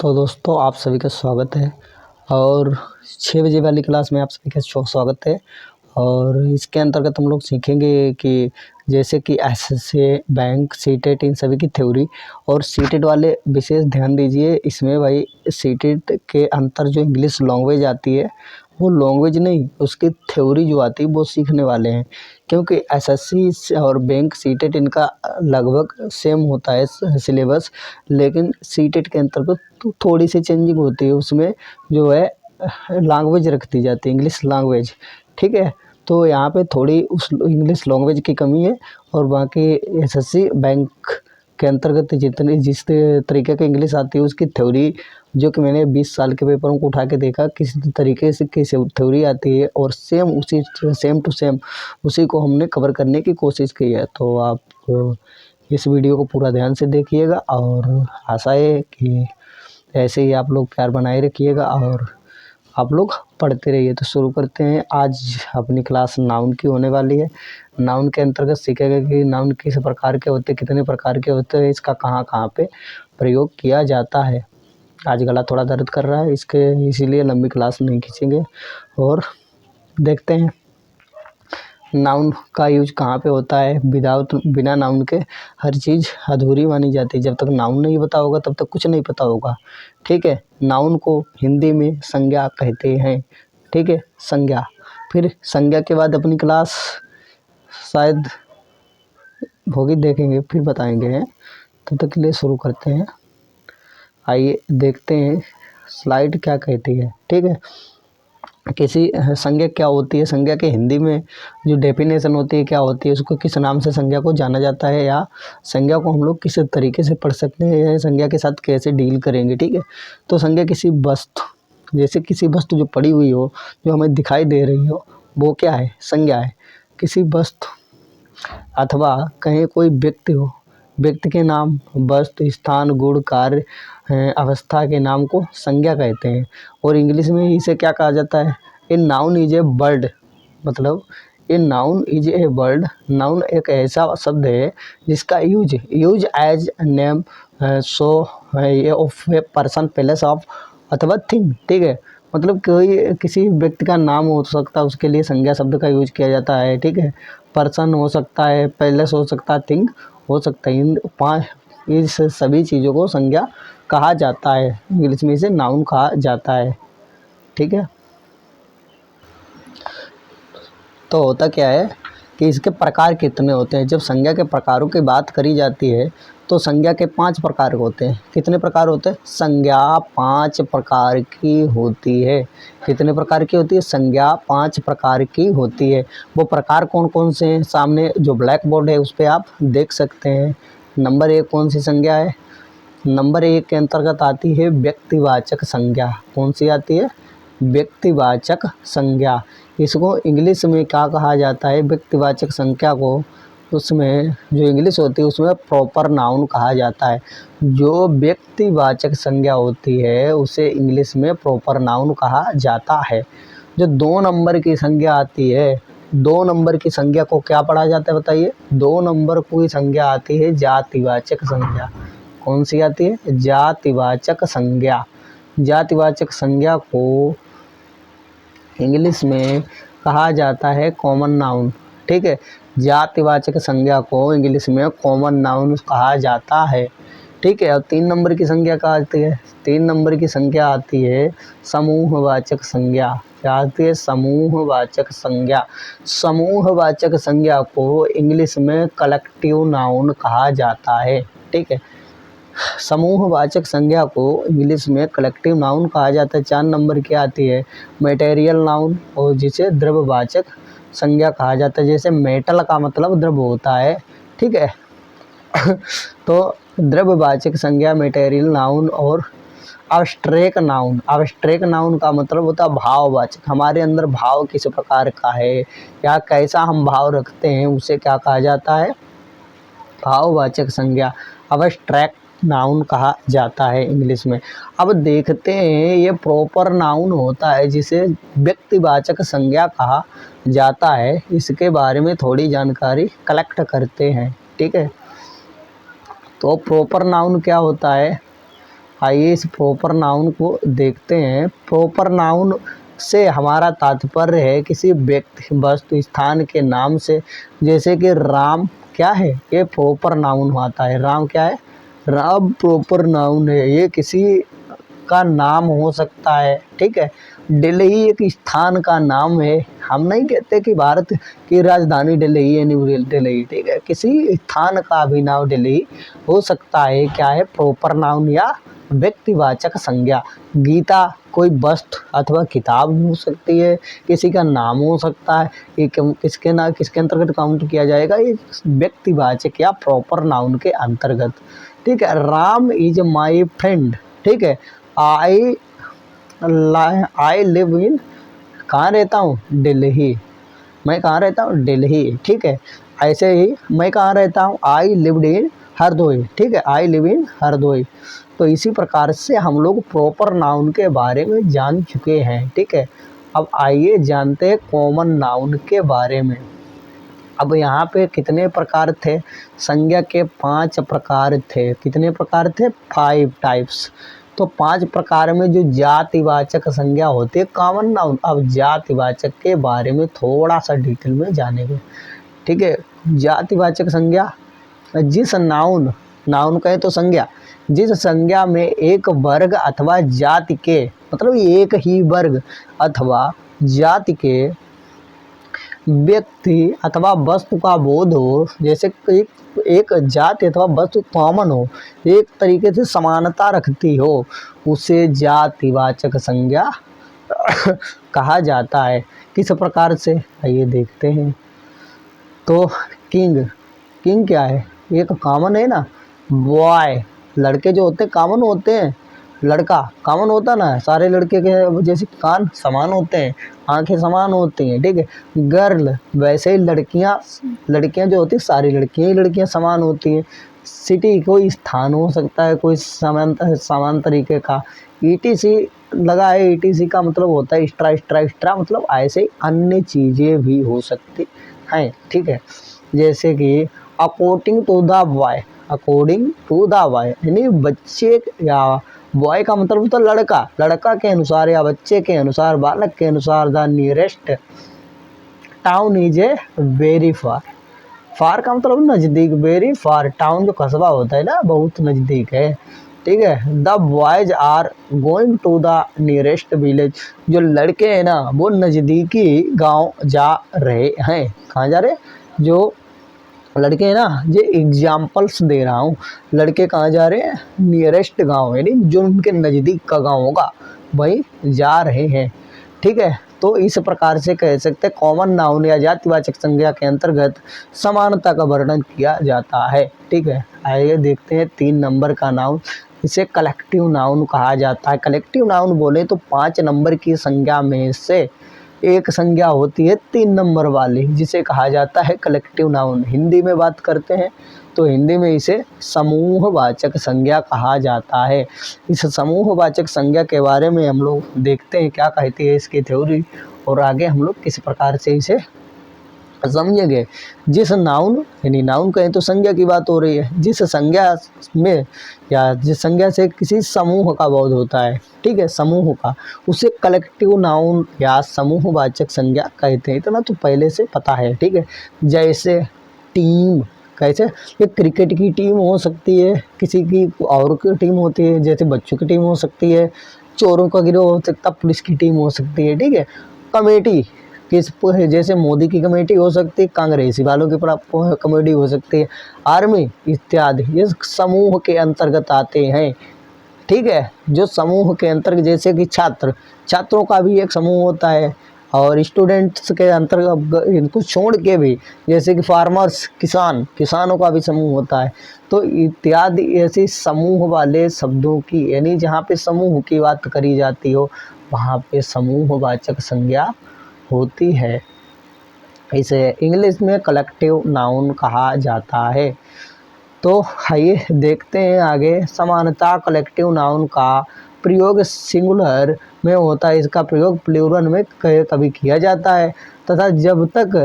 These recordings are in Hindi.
तो दोस्तों आप सभी का स्वागत है और 6 बजे वाली क्लास में आप सभी का स्वागत है। और इसके अंतर्गत हम लोग सीखेंगे कि जैसे कि एसएससी, बैंक, सीटेट इन सभी की थ्योरी। और सीटेट वाले विशेष ध्यान दीजिए, इसमें भाई सीटेट के अंतर जो इंग्लिश लैंग्वेज आती है वो लैंग्वेज नहीं, उसकी थ्योरी जो आती है वो सीखने वाले हैं। क्योंकि एसएससी और बैंक, सीटेट इनका लगभग सेम होता है सिलेबस, लेकिन सीटेट के अंतर्गत तो थोड़ी सी चेंजिंग होती है। उसमें जो है लैंग्वेज रख दी जाती है, इंग्लिश लैंग्वेज। ठीक है, तो यहाँ पे थोड़ी उस इंग्लिश लैंग्वेज की कमी है। और बाकी एसएससी बैंक के अंतर्गत जिस तरीके की इंग्लिश आती है उसकी थ्योरी, जो कि मैंने 20 साल के पेपरों को उठा के देखा किस तरीके से कैसे थ्योरी आती है, और सेम टू सेम उसी को हमने कवर करने की कोशिश की है। तो आप इस वीडियो को पूरा ध्यान से देखिएगा और आशा है कि ऐसे ही आप लोग प्यार बनाए रखिएगा और आप लोग पढ़ते रहिए। तो शुरू करते हैं। आज अपनी क्लास नाउन की होने वाली है। नाउन के अंतर्गत सीखेगा कि नाउन किस प्रकार के होते हैं, कितने प्रकार के होते हैं, इसका कहाँ कहाँ पे प्रयोग किया जाता है। आज गला थोड़ा दर्द कर रहा है, इसीलिए लंबी क्लास नहीं खींचेंगे। और देखते हैं नाउन का यूज कहाँ पे होता है। बिना नाउन के हर चीज़ अधूरी मानी जाती है। जब तक नाउन नहीं पता होगा तब तक कुछ नहीं पता होगा। ठीक है, नाउन को हिंदी में संज्ञा कहते हैं। ठीक है, संज्ञा। फिर संज्ञा के बाद अपनी क्लास शायद होगी, देखेंगे फिर बताएंगे। तब तक के लिए शुरू करते हैं। आइए देखते हैं स्लाइड क्या कहती है। ठीक है, किसी संज्ञा क्या होती है, संज्ञा के हिंदी में जो डेफिनेशन होती है क्या होती है, उसको किस नाम से संज्ञा को जाना जाता है, या संज्ञा को हम लोग किस तरीके से पढ़ सकते हैं, या संज्ञा के साथ कैसे डील करेंगे। ठीक है, तो संज्ञा किसी वस्तु, जैसे किसी वस्तु जो पड़ी हुई हो, जो हमें दिखाई दे रही हो, वो क्या है, संज्ञा है। किसी वस्तु अथवा कहीं कोई व्यक्ति हो, व्यक्ति के नाम, वस्तु, स्थान, गुण, कार्य, अवस्था के नाम को संज्ञा कहते हैं। और इंग्लिश में इसे क्या कहा जाता है, a noun is a word. मतलब a noun is a word. Noun एक ऐसा शब्द है जिसका use as name, so of a person, place of अथवा थिंग। ठीक है, मतलब कोई किसी व्यक्ति का नाम हो सकता है, उसके लिए संज्ञा शब्द का यूज किया जाता है। ठीक है, पर्सन हो सकता है, पैलेस हो सकता है, थिंग हो सकता है। इस सभी चीज़ों को संज्ञा कहा जाता है। इंग्लिश में इसे नाउन कहा जाता है। ठीक है, तो होता क्या है कि इसके प्रकार कितने होते हैं। जब संज्ञा के प्रकारों की बात करी जाती है तो संज्ञा के 5 प्रकार होते हैं। कितने प्रकार होते हैं? संज्ञा 5 प्रकार की होती है। कितने प्रकार की होती है? संज्ञा 5 प्रकार की होती है। वो प्रकार कौन कौन से हैं? सामने जो ब्लैक बोर्ड है उस पर आप देख सकते हैं। नंबर 1 कौन सी संज्ञा है? नंबर 1 के अंतर्गत आती है व्यक्तिवाचक संज्ञा। कौन सी आती है? व्यक्तिवाचक संज्ञा। इसको इंग्लिश में क्या कहा जाता है? व्यक्तिवाचक संज्ञा को, उसमें जो इंग्लिश होती है उसमें प्रॉपर नाउन कहा जाता है। जो व्यक्तिवाचक संज्ञा होती है उसे इंग्लिश में प्रॉपर नाउन कहा जाता है। जो 2 नंबर की संज्ञा आती है, 2 नंबर की संज्ञा को क्या पढ़ा जाता है बताइए? 2 नंबर की संज्ञा आती है जातिवाचक संज्ञा। कौन सी आती है? जातिवाचक संज्ञा। जातिवाचक संज्ञा को इंग्लिश में कहा जाता है कॉमन नाउन। ठीक है, जातिवाचक संज्ञा को इंग्लिश में कॉमन नाउन कहा जाता है। ठीक है, और 3 नंबर की संज्ञा क्या आती है? 3 नंबर की संज्ञा आती है समूहवाचक संज्ञा। क्या आती है? समूहवाचक संज्ञा। समूहवाचक संज्ञा को इंग्लिश में कलेक्टिव नाउन कहा जाता है। ठीक है, समूहवाचक संज्ञा को इंग्लिश में कलेक्टिव नाउन कहा जाता है। 4 नंबर की आती है मटेरियल नाउन, और जिसे द्रव्यवाचक संज्ञा कहा जाता है। जैसे मेटल का मतलब द्रव्य होता है। ठीक है तो द्रव्यवाचक संज्ञा, मटेरियल नाउन और अब्स्ट्रैक्ट नाउन। अब्स्ट्रैक्ट नाउन का मतलब होता है भाववाचक। हमारे अंदर भाव किस प्रकार का है या कैसा हम भाव रखते हैं उसे क्या कहा जाता है? भाववाचक संज्ञा, अब्स्ट्रैक्ट नाउन कहा जाता है इंग्लिश में। अब देखते हैं ये प्रॉपर नाउन होता है जिसे व्यक्तिवाचक संज्ञा कहा जाता है। इसके बारे में थोड़ी जानकारी कलेक्ट करते हैं। ठीक है, तो प्रॉपर नाउन क्या होता है? आइए इस प्रॉपर नाउन को देखते हैं। प्रॉपर नाउन से हमारा तात्पर्य है किसी व्यक्ति, वस्तु, स्थान के नाम से। जैसे कि राम क्या है, ये प्रॉपर नाउन आता है। राम क्या है, राम प्रॉपर नाउन है, ये किसी का नाम हो सकता है। ठीक है, दिल्ली एक स्थान का नाम है। हम नहीं कहते कि भारत की राजधानी दिल्ली है, न्यू दिल्ली। ठीक है, किसी स्थान का भी नाम दिल्ली हो सकता है। क्या है, प्रॉपर नाउन या व्यक्तिवाचक संज्ञा। गीता कोई वस्तु अथवा किताब हो सकती है, किसी का नाम हो सकता है। ये किसके अंतर्गत काउंट किया जाएगा, ये व्यक्तिवाचक या प्रॉपर नाउन के अंतर्गत। ठीक है, राम इज माई फ्रेंड। ठीक है, आई लिव इन, कहाँ रहता हूँ, दिल्ली। मैं कहाँ रहता हूँ, दिल्ली। ठीक है, ऐसे ही मैं कहाँ रहता हूँ, आई लिव्ड इन हरदोई। ठीक है, आई लिव इन हरदोई। तो इसी प्रकार से हम लोग प्रॉपर नाउन के बारे में जान चुके हैं। ठीक है, अब आइए जानते हैं कॉमन नाउन के बारे में। अब यहाँ पे कितने प्रकार थे, संज्ञा के 5 प्रकार थे। कितने प्रकार थे, 5 टाइप्स। तो 5 प्रकार में जो जातिवाचक संज्ञा होती है कॉमन नाउन। अब जातिवाचक के बारे में थोड़ा सा डिटेल में जानेंगे। ठीक है, जातिवाचक संज्ञा, जिस नाउन, नाउन कहे तो संज्ञा, जिस संज्ञा में एक वर्ग अथवा जाति के, मतलब एक ही वर्ग अथवा जाति के व्यक्ति अथवा वस्तु का बोध हो। जैसे एक जाति अथवा वस्तु कॉमन हो, एक तरीके से समानता रखती हो, उसे जातिवाचक संज्ञा कहा जाता है। किस प्रकार से, आइए देखते हैं। तो किंग क्या है, एक कॉमन है ना। बॉय, लड़के जो होते हैं कॉमन होते हैं, लड़का कॉमन होता ना, सारे लड़के के जैसे कान समान होते हैं, आंखें समान होती हैं। ठीक है, गर्ल, वैसे ही लड़कियां जो होती हैं, सारी लड़कियां समान होती हैं। सिटी कोई स्थान हो सकता है, कोई समान तरीके का। ईटीसी लगा है, ईटीसी का मतलब होता है एक्स्ट्रा, मतलब ऐसे ही अन्य चीज़ें भी हो सकती हैं। ठीक है, जैसे कि according to the boy, according to the boy यानी बच्चे, या बॉय का मतलब होता है लड़का के अनुसार या बच्चे के अनुसार, बालक के अनुसार। The nearest town is a very far, far का मतलब नज़दीक, वेरी फार, टाउन जो कस्बा होता है ना, बहुत नज़दीक है। ठीक है, the boys are going to the nearest village, जो लड़के हैं ना वो नज़दीकी गांव जा रहे हैं। कहाँ जा रहे, जो लड़के हैं ना, ये एग्जाम्पल्स दे रहा हूँ, लड़के कहाँ जा रहे हैं, नियरेस्ट गांव, यानी जो उनके नज़दीक का गांव होगा वही जा रहे हैं। ठीक है, तो इस प्रकार से कह सकते हैं कॉमन नाउन या जातिवाचक संज्ञा के अंतर्गत समानता का वर्णन किया जाता है। ठीक है, आइए देखते हैं 3 नंबर का नाउन, इसे कलेक्टिव नाउन कहा जाता है। कलेक्टिव नाउन बोले तो 5 नंबर की संज्ञा में से एक संज्ञा होती है 3 नंबर वाली, जिसे कहा जाता है कलेक्टिव नाउन। हिंदी में बात करते हैं तो हिंदी में इसे समूहवाचक संज्ञा कहा जाता है। इस समूहवाचक संज्ञा के बारे में हम लोग देखते हैं क्या कहती है इसकी थ्योरी, और आगे हम लोग किस प्रकार से इसे समझेंगे। जिस नाउन, यानी नाउन कहें तो संज्ञा की बात हो रही है, जिस संज्ञा में या जिस संज्ञा से किसी समूह का बोध होता है, ठीक है, समूह का, उसे कलेक्टिव नाउन या समूहवाचक संज्ञा कहते हैं। इतना तो पहले से पता है। ठीक है, जैसे टीम, कैसे, ये क्रिकेट की टीम हो सकती है, किसी की और की टीम होती है, जैसे बच्चों की टीम हो सकती है, चोरों का गिरोह हो सकता है, पुलिस की टीम हो सकती है। ठीक है, कमेटी, किस जैसे मोदी की कमेटी हो सकती है, कांग्रेसी वालों की कमेटी हो सकती है, आर्मी इत्यादि, ये समूह के अंतर्गत आते हैं। ठीक है, जो समूह के अंतर्गत, जैसे कि छात्रों का भी एक समूह होता है, और स्टूडेंट्स के अंतर्गत इनको छोड़ के भी, जैसे कि फार्मर्स, किसानों का भी समूह होता है। तो इत्यादि ऐसे समूह वाले शब्दों की, यानी जहाँ पे समूह की बात करी जाती हो वहाँ पे समूहवाचक संज्ञा होती है। इसे इंग्लिश में कलेक्टिव नाउन कहा जाता है। तो आइए देखते हैं आगे, समानता कलेक्टिव नाउन का प्रयोग सिंगुलर में होता है, इसका प्रयोग प्लूरल में कभी किया जाता है। तथा जब तक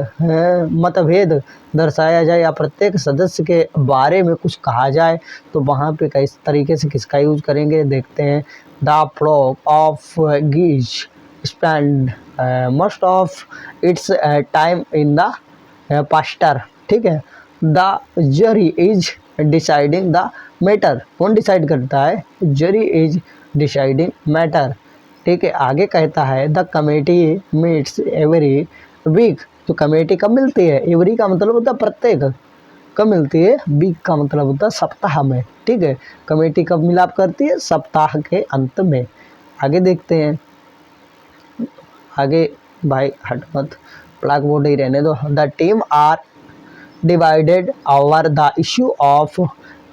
मतभेद दर्शाया जाए या प्रत्येक सदस्य के बारे में कुछ कहा जाए तो वहाँ पे किस तरीके से किसका यूज करेंगे देखते हैं। The flock of geese spend most of its time in the pasture, ठीक है। The jury is deciding the matter, कौन डिसाइड करता है, जरी इज डिसाइडिंग मैटर, ठीक है। आगे कहता है the committee meets every week, तो कमेटी कब मिलती है, एवरी का मतलब होता है प्रत्येक, कब मिलती है, वीक का मतलब होता है सप्ताह में, ठीक है। कमेटी कब मिलाप करती है, सप्ताह के अंत में। आगे देखते हैं, आगे भाई हट मत, ब्लैक बोर्ड ही रहने दो। The team are divided over the issue of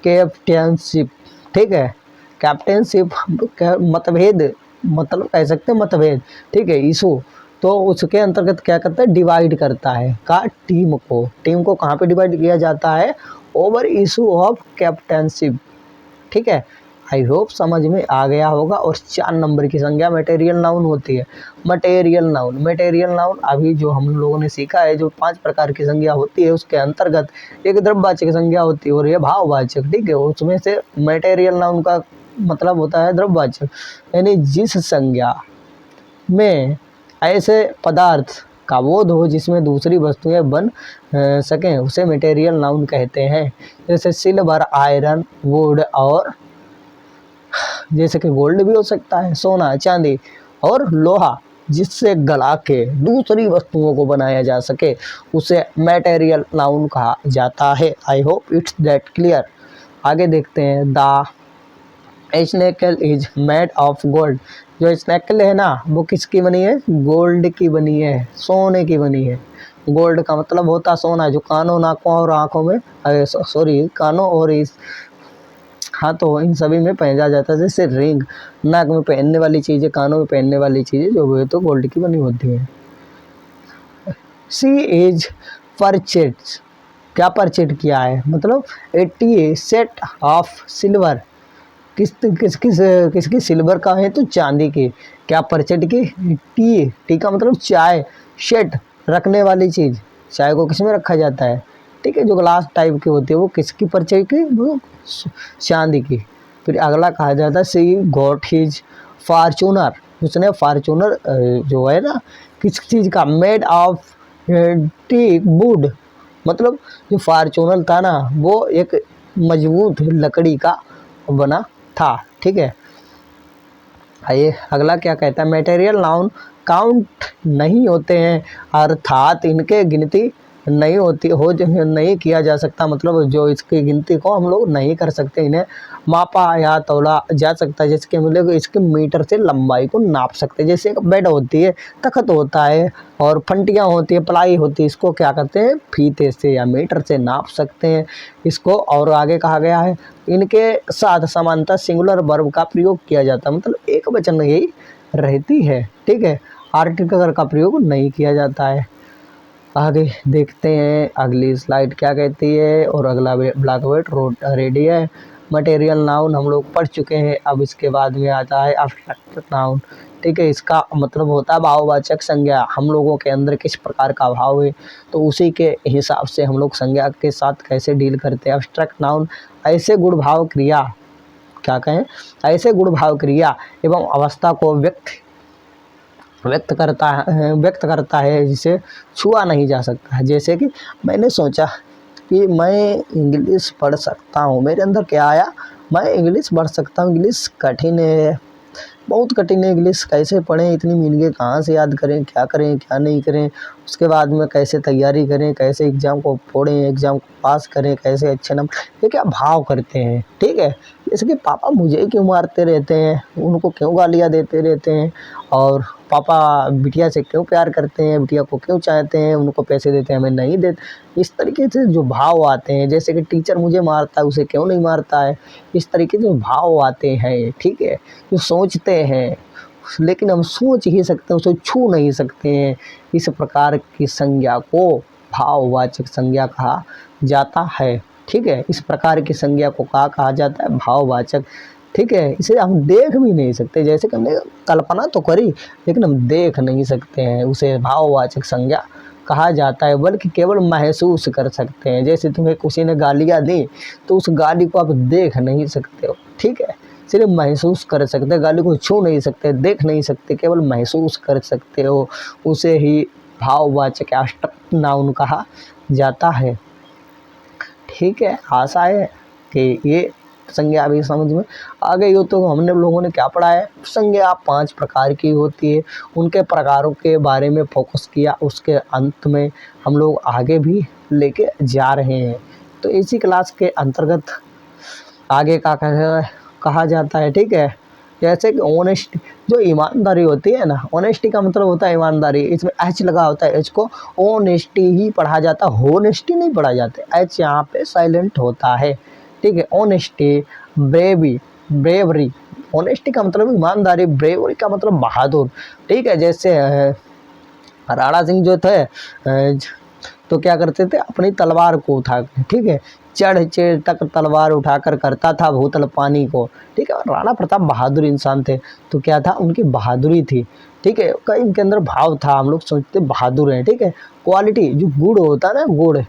captainship, ठीक है। कैप्टेनशिप मतभेद, मतलब कह सकते हैं मतभेद, ठीक है, इशू, तो उसके अंतर्गत क्या करता है, डिवाइड करता है का टीम को कहाँ पे डिवाइड किया जाता है, ओवर इशू ऑफ कैप्टेनशिप, ठीक है। आई होप समझ में आ गया होगा। और 4 नंबर की संज्ञा मटेरियल नाउन होती है। मटेरियल नाउन अभी जो हम लोगों ने सीखा है, जो 5 प्रकार की संज्ञा होती है उसके अंतर्गत एक द्रव्यवाचक संज्ञा होती है और ये भाववाचक, ठीक है। उसमें से मटेरियल नाउन का मतलब होता है द्रव्यवाचक, यानी जिस संज्ञा में ऐसे पदार्थ का बोध हो जिसमें दूसरी वस्तुएं बन सकें उसे मटेरियल नाउन कहते हैं। जैसे सिल्वर, आयरन, वुड, और जैसे कि गोल्ड भी हो सकता है, सोना, चांदी, और लोहा, जिससे गला के दूसरी वस्तुओं को बनाया जा सके उसे मटेरियल नाउन कहा जाता है। I hope it's that clear. आगे देखते हैं, the necklace is made of gold, जो स्नेकल है ना वो किसकी बनी है, गोल्ड की बनी है, सोने की बनी है। गोल्ड का मतलब होता है सोना, जो कानों, नाकों और आँखों में, कानों और इस हाथों, इन सभी में पहना जाता है। जैसे रिंग, नाक में पहनने वाली चीज़ें, कानों में पहनने वाली चीज़ें जो भी है तो गोल्ड की बनी होती है। सी इज परचेड, क्या परचेड किया है, मतलब 80 सेट ऑफ सिल्वर, किसकी सिल्वर का है तो चांदी की, क्या परचेड की, टी का मतलब चाय, सेट रखने वाली चीज़, चाय को किस में रखा जाता है, ठीक है, जो ग्लास टाइप की होती है वो किसकी परचेड की, वो चांदी की। फिर अगला कहा जाता है सी गॉट हिज फार्चूनर, उसने फार्चूनर जो है ना किस चीज़ का, मेड ऑफ टी वुड, मतलब जो फार्चूनर था ना वो एक मजबूत लकड़ी का बना था, ठीक है। आइए अगला क्या कहता है, मटेरियल नाउन काउंट नहीं होते हैं, अर्थात इनके गिनती नहीं होती हो, नहीं किया जा सकता, मतलब जो इसकी गिनती को हम लोग नहीं कर सकते, इन्हें मापा या तौला जा सकता है, जिसके मतलब इसके मीटर से लंबाई को नाप सकते हैं। जैसे एक बेड होती है, तख्त होता है और फंटियाँ होती है, प्लाई होती है, इसको क्या करते हैं, फीते से या मीटर से नाप सकते हैं इसको। और आगे कहा गया है इनके साथ समानता सिंगुलर वर्ब का प्रयोग किया जाता है, मतलब एक वचन यही रहती है, ठीक है, आर्टिकल का प्रयोग नहीं किया जाता है। आगे देखते हैं अगली स्लाइड क्या कहती है, और अगला ब्लैक बोर्ड रेडी है। मटेरियल नाउन हम लोग पढ़ चुके हैं, अब इसके बाद में आता है एब्स्ट्रैक्ट नाउन, ठीक है। इसका मतलब होता है भाववाचक संज्ञा, हम लोगों के अंदर किस प्रकार का भाव है तो उसी के हिसाब से हम लोग संज्ञा के साथ कैसे डील करते हैं। एब्स्ट्रैक्ट नाउन ऐसे गुण भाव क्रिया, क्या कहें, ऐसे गुण भाव क्रिया एवं अवस्था को व्यक्त करता है जिसे छुआ नहीं जा सकता है। जैसे कि मैंने सोचा कि मैं इंग्लिश पढ़ सकता हूँ, मेरे अंदर क्या आया, मैं इंग्लिश पढ़ सकता हूँ, इंग्लिश कठिन है, बहुत कठिन है इंग्लिश, कैसे पढ़ें, इतनी मीनिंगें कहाँ से याद करें, क्या करें क्या नहीं करें, उसके बाद में कैसे तैयारी करें, कैसे एग्ज़ाम को फोड़ें, एग्ज़ाम को पास करें, कैसे अच्छे नंबर, ये क्या भाव करते हैं, ठीक है। जैसे कि पापा मुझे क्यों मारते रहते हैं, उनको क्यों गालियाँ देते रहते हैं, और पापा बिटिया से क्यों प्यार करते हैं, बिटिया को क्यों चाहते हैं, उनको पैसे देते हैं हमें नहीं देते, इस तरीके से जो भाव आते हैं। जैसे कि टीचर मुझे मारता है उसे क्यों नहीं मारता है, इस तरीके से भाव आते हैं, ठीक है, जो सोचते हैं, लेकिन हम सोच ही सकते हैं, उसे छू नहीं सकते हैं। इस प्रकार की संज्ञा को भाववाचक संज्ञा कहा जाता है, ठीक है। इस प्रकार की संज्ञा को कहा जाता है, भाववाचक, ठीक है, इसे हम देख भी नहीं सकते, जैसे कि हमने कल्पना तो करी लेकिन हम देख नहीं सकते हैं, उसे भाववाचक संज्ञा कहा जाता है, बल्कि केवल महसूस कर सकते हैं। जैसे तुम्हें किसी ने गालियाँ दी तो उस गाली को आप देख नहीं सकते हो, ठीक है, सिर्फ महसूस कर सकते हैं, गाली को छू नहीं सकते, देख नहीं सकते, केवल महसूस कर सकते हो, उसे ही भाववाचक एब्स्ट्रैक्ट नाउन कहा जाता है। ठीक है, आशा है कि ये संज्ञा अभी समझ में आ गई हो। तो हमने लोगों ने क्या पढ़ा है, संज्ञा 5 प्रकार की होती है, उनके प्रकारों के बारे में फोकस किया, उसके अंत में हम लोग आगे भी लेके जा रहे हैं। तो इसी क्लास के अंतर्गत आगे का कहा जाता है, ठीक है, जैसे कि ऑनेस्टी, जो ईमानदारी होती है ना, ऑनेस्टी का मतलब होता है ईमानदारी, इसमें एच लगा होता है, एच को ऑनेस्टी ही पढ़ा जाता, होनेस्टी नहीं पढ़ा जाता, एच यहाँ पे साइलेंट होता है, ठीक है। ऑनेस्टी, ब्रेवरी, ऑनेस्टी का मतलब ईमानदारी, ब्रेवरी का मतलब बहादुर, ठीक है। जैसे राणा सिंह जो थे तो क्या करते थे, अपनी तलवार को उठा, ठीक है, चढ़ चढ़ तक तलवार उठाकर करता था भूतल पानी को, ठीक है। और राणा प्रताप बहादुर इंसान थे, तो क्या था, उनकी बहादुरी थी, ठीक है, कई इनके अंदर भाव था, हम लोग सोचते बहादुर हैं, ठीक है। क्वालिटी, जो गुण होता है ना, गुण,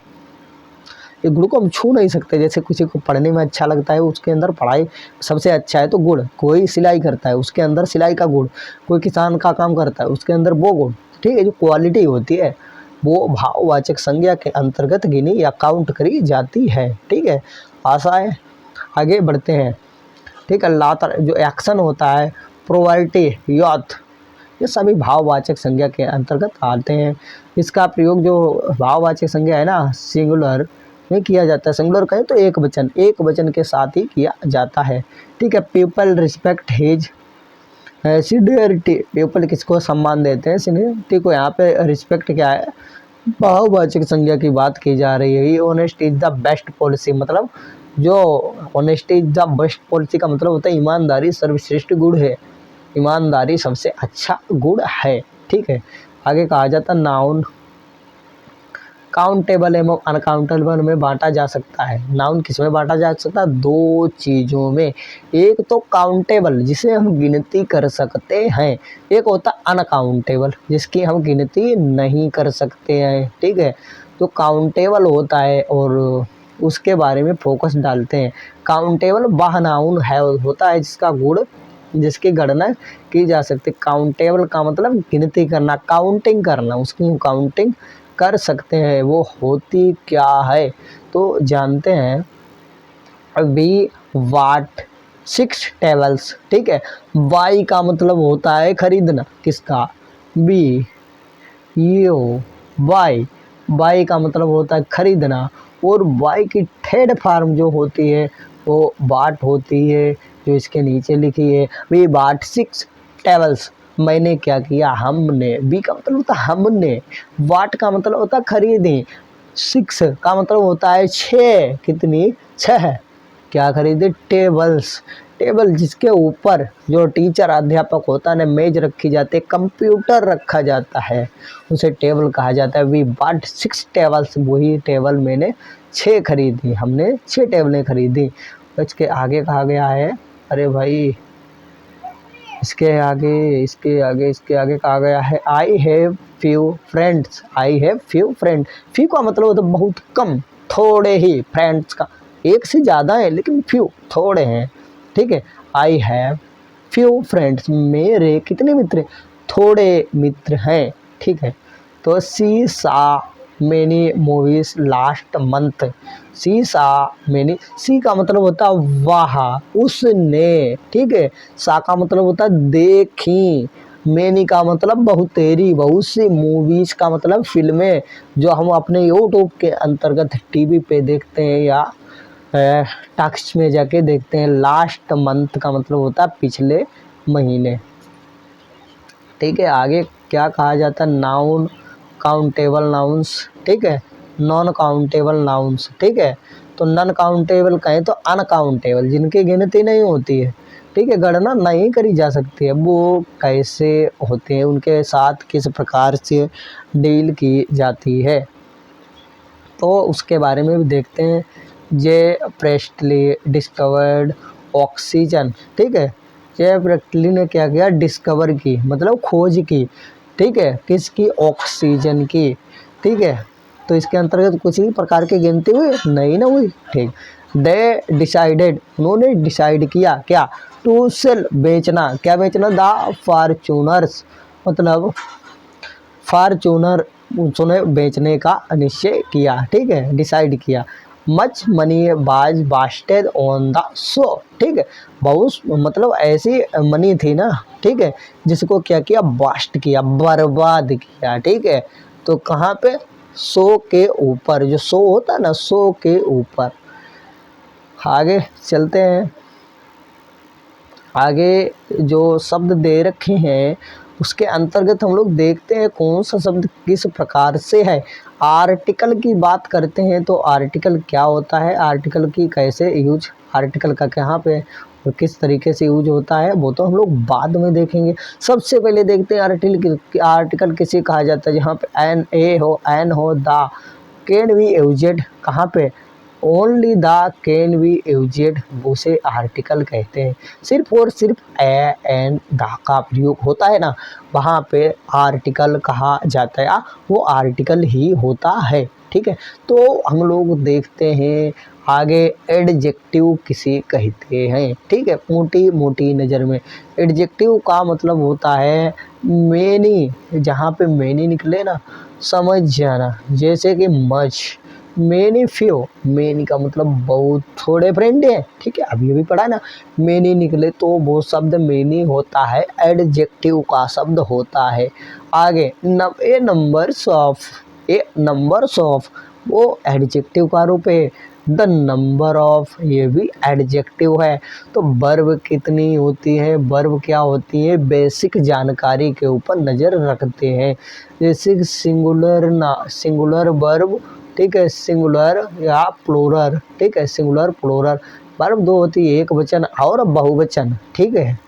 ये गुण को हम छू नहीं सकते। जैसे किसी को पढ़ने में अच्छा लगता है, उसके अंदर पढ़ाई सबसे अच्छा है तो गुण, कोई सिलाई करता है उसके अंदर सिलाई का गुण, कोई किसान का काम करता है उसके अंदर वो गुण, ठीक है। जो क्वालिटी होती है वो भाववाचक संज्ञा के अंतर्गत गिनी या काउंट करी जाती है, ठीक है। आशा है आगे बढ़ते हैं, ठीक है। लातर, जो एक्शन होता है, प्रोवर्टी, यौथ, ये सभी भाववाचक संज्ञा के अंतर्गत आते हैं। इसका प्रयोग जो भाववाचक संज्ञा है ना, सिंगुलर में किया जाता है, सिंगुलर कहें तो एक वचन के साथ ही किया जाता है, ठीक है। People respect his seniority, people किसको सम्मान देते हैं, सीनियरिटी को। यहाँ पे रिस्पेक्ट क्या है, भाववाचक संज्ञा की बात की जा रही है। Honest is the best policy, मतलब जो honesty is the best policy का मतलब होता है ईमानदारी सर्वश्रेष्ठ गुण है, ईमानदारी सबसे अच्छा गुण है, ठीक है। आगे कहा जाता है नाउन, काउंटेबल एवं अनकाउंटेबल में बांटा जा सकता है। नाउन किस में बांटा जा सकता है, 2 चीज़ों में, एक तो काउंटेबल जिसे हम गिनती कर सकते हैं, एक होता अनकाउंटेबल जिसकी हम गिनती नहीं कर सकते हैं, ठीक है। तो काउंटेबल होता है और उसके बारे में फोकस डालते हैं। काउंटेबल वह नाउन है होता है जिसका गुण, जिसकी गणना की जा सकती है। काउंटेबल का मतलब गिनती करना, काउंटिंग करना, उसकी काउंटिंग कर सकते हैं। वो होती क्या है तो जानते हैं, वी वाट 6 टेबल्स, ठीक है। बाई का मतलब होता है खरीदना, किसका, बी यू बाई, बाई का मतलब होता है खरीदना, और बाई की थर्ड फॉर्म जो होती है वो बाट होती है, जो इसके नीचे लिखी है, वी बाट 6 टेबल्स, मैंने क्या किया, हमने, बी का मतलब होता है हमने, वाट का मतलब होता है खरीदी, 6 का मतलब होता है 6, कितनी, 6, क्या खरीदे, टेबल्स, टेबल जिसके ऊपर जो टीचर अध्यापक होता है ना, मेज रखी जाती है, कंप्यूटर रखा जाता है, उसे टेबल कहा जाता है। वी बॉट 6 टेबल्स, वही टेबल मैंने 6 खरीदी, हमने 6 टेबलें खरीदी। इसके आगे कहा गया है, अरे भाई इसके आगे कहा गया है, I have few friends, I have few friend, few का मतलब होता है बहुत कम, थोड़े ही, फ्रेंड्स का एक से ज़्यादा है लेकिन फ्यू थोड़े हैं, ठीक है। आई हैव फ्यू फ्रेंड्स, मेरे कितने मित्र, थोड़े मित्र हैं, ठीक है। तो सी सा मैनी मूवीज लास्ट मंथ, सी सा मैनी, सी का मतलब होता है वाह, उसने, ठीक है। सा का मतलब होता है देखी, मैनी का मतलब बहुतेरी, बहुत सी, मूवीज का मतलब फिल्में जो हम अपने यूट्यूब के अंतर्गत टीवी पे देखते हैं या टॉक्स में जाके देखते हैं। लास्ट मंथ का मतलब होता है पिछले महीने, ठीक है। आगे क्या कहा जाता है, नाउन, काउंटेबल नाउन्स, ठीक है, नॉन काउंटेबल नाउन्स, ठीक है। तो नॉन काउंटेबल कहें तो अनकाउंटेबल, जिनकी गिनती नहीं होती है, ठीक है, गणना नहीं करी जा सकती है, वो कैसे होते हैं, उनके साथ किस प्रकार से डील की जाती है, तो उसके बारे में भी देखते हैं। जे प्रेस्टली डिस्कवर्ड ऑक्सीजन, ठीक है। जेफ ब्रेटली ने क्या किया, डिस्कवर की मतलब खोज की, ठीक है, किसकी, ऑक्सीजन की, ठीक है। तो इसके अंतर्गत कुछ ही प्रकार की गिनती हुई नहीं ना हुई, ठीक। दे डिसाइडेड, उन्होंने डिसाइड किया क्या, टू सेल, बेचना, क्या बेचना, द फॉर्च्यूनर्स, मतलब फॉर्च्यूनर उन्होंने बेचने का निश्चय किया, ठीक है, डिसाइड किया। मच मनी बाज बास्टेड ऑन द शो, ठीक है, बहुत मतलब ऐसी मनी थी ना, ठीक है, जिसको क्या किया, बास्ट किया, बर्बाद किया, ठीक है। तो कहाँ पे, शो के ऊपर, जो शो होता है ना, शो के ऊपर। आगे चलते हैं, आगे जो शब्द दे रखे हैं उसके अंतर्गत हम लोग देखते हैं कौन सा शब्द किस प्रकार से है। आर्टिकल की बात करते हैं तो आर्टिकल क्या होता है, आर्टिकल की कैसे यूज, आर्टिकल का कहाँ पे और किस तरीके से यूज होता है वो तो हम लोग बाद में देखेंगे। सबसे पहले देखते हैं आर्टिकल किसे कहा जाता है, जहाँ पे एन हो, द कैन बी यूज्ड, कहाँ पे, only the can be used, उसे आर्टिकल कहते हैं। सिर्फ और सिर्फ ए एन द का प्रयोग होता है ना, वहाँ पे आर्टिकल कहा जाता है, वो आर्टिकल ही होता है, ठीक है। तो हम लोग देखते हैं आगे, एडजेक्टिव किसे कहते हैं, ठीक है, मोटी मोटी नज़र में। एडजेक्टिव का मतलब होता है मेनी, जहाँ पे मेनी निकले ना समझ जाना, जैसे कि मच, मेनी फ्यू, मेनी का मतलब बहुत थोड़े फ्रेंड हैं, ठीक है, अभी अभी पढ़ा ना, मेनी निकले तो वो शब्द मेनी होता है, एडजेक्टिव का शब्द होता है। आगे ए नंबर्स ऑफ, वो एडजेक्टिव का रूप है। द नंबर ऑफ, ये भी एडजेक्टिव है। तो वर्ब कितनी होती है, वर्ब क्या होती है, बेसिक जानकारी के ऊपर नज़र रखते हैं, जैसे सिंगुलर वर्ब, ठीक है, सिंगुलर या प्लूरल, ठीक है, सिंगुलर प्लूरल, वर्ब दो होती है, एक वचन और बहुवचन, ठीक है।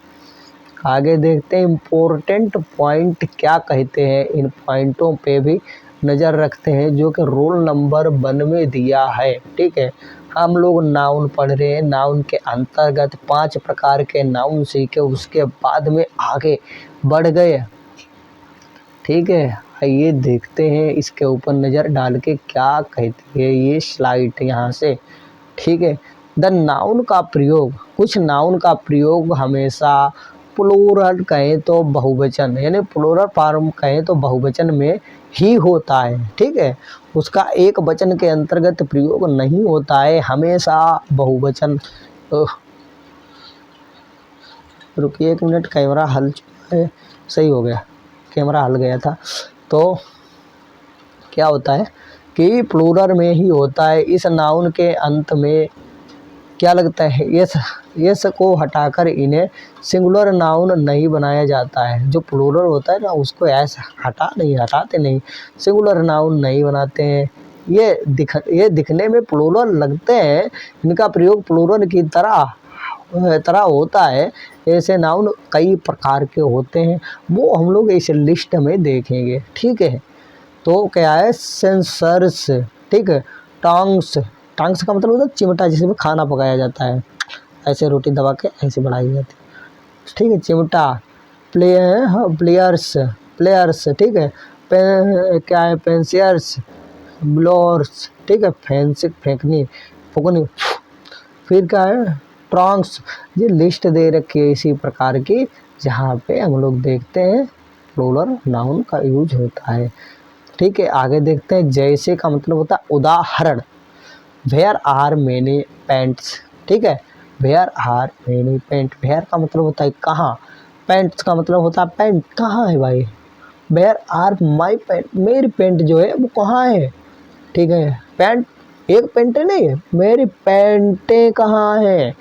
आगे देखते हैं इम्पोर्टेंट पॉइंट क्या कहते हैं, इन पॉइंटों पे भी नज़र रखते हैं जो कि रोल नंबर 1 में दिया है, ठीक है। हम लोग नाउन पढ़ रहे हैं, नाउन के अंतर्गत 5 प्रकार के नाउन सीखे, उसके बाद में आगे बढ़ गए, ठीक है। आइए देखते हैं इसके ऊपर नज़र डाल के क्या कहती है ये स्लाइड यहाँ से, ठीक है। द नाउन का प्रयोग, कुछ नाउन का प्रयोग हमेशा प्लूरल कहें तो बहुवचन, यानी प्लूरल फॉर्म कहें तो बहुवचन में ही होता है, ठीक है, उसका एक वचन के अंतर्गत प्रयोग नहीं होता है, हमेशा बहुवचन। रुकिए 1 मिनट, कैमरा हल चुका है, सही हो गया, कैमरा हल गया था। तो क्या होता है कि प्लूरल में ही होता है। इस नाउन के अंत में क्या लगता है, यस को हटाकर इन्हें सिंगुलर नाउन नहीं बनाया जाता है। जो प्लूरल होता है ना उसको ऐसा हटाते नहीं, सिंगुलर नाउन नहीं बनाते हैं। ये दिखने में प्लूरल लगते हैं, इनका प्रयोग प्लूरल की तरह होता है। ऐसे नाउन कई प्रकार के होते हैं, वो हम लोग इस लिस्ट में देखेंगे, ठीक है। तो क्या है, सेंसर्स, ठीक है, टंग्स, टंग्स का मतलब होता है चिमटा, जिसमें खाना पकाया जाता है, ऐसे रोटी दबा के ऐसे बढ़ाई जाती है, ठीक है, चिमटा। प्लेयर्स, ठीक है, क्या है, पेंसियर्स, ब्लोअर्स, ठीक है, फेंकनी, फूकनी। फिर क्या है, ट्रंक्स। ये लिस्ट दे रखी है इसी प्रकार की, जहाँ पे हम लोग देखते हैं प्लूरल नाउन का यूज होता है, ठीक है। आगे देखते हैं, जैसे का मतलब होता है उदाहरण, वेयर आर मेनी पेंट्स, ठीक है, where are many paint, where का मतलब होता है कहाँ, पेंट्स का मतलब होता है पेंट कहाँ है भाई, वेयर आर माई पेंट, मेरी पेंट जो है वो कहाँ है, ठीक है, पेंट एक पेंट नहीं है, मेरी पेंटें कहाँ है,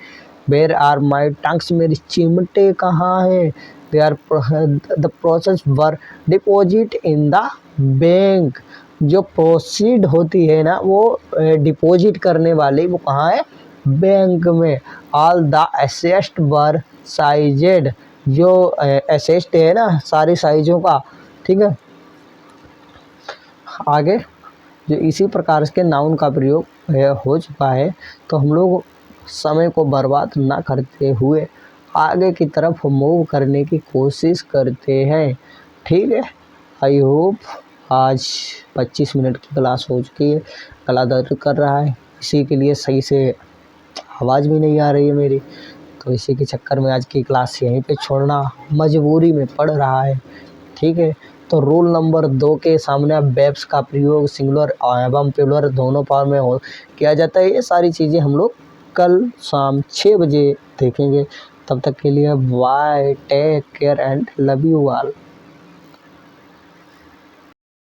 वेयर आर माई टंग्स, मेरी चिमटे कहाँ है, they are the process were deposit in the bank, जो प्रोसीड होती है ना वो डिपॉजिट करने वाली वो कहाँ है, बैंक में। ऑल द एसेस्ट वर साइजेड, जो एसेस्ट है ना सारी साइजों का, ठीक है। आगे जो इसी प्रकार के नाउन का प्रयोग हो चुका है, तो हम लोग समय को बर्बाद ना करते हुए आगे की तरफ मूव करने की कोशिश करते हैं। ठीक है, आई होप आज 25 मिनट की क्लास हो चुकी है। गला दर्द कर रहा है, इसी के लिए सही से आवाज़ भी नहीं आ रही है मेरी, तो इसी के चक्कर में आज की क्लास यहीं पे छोड़ना मजबूरी में पड़ रहा है। ठीक है, तो रूल नंबर 2 के सामने अब वेब्स का प्रयोग सिंगुलर एवं प्लूरल दोनों फॉर्म में किया जाता है। ये सारी चीज़ें हम लोग कल शाम 6 बजे देखेंगे। तब तक के लिए bye, take care and love you all.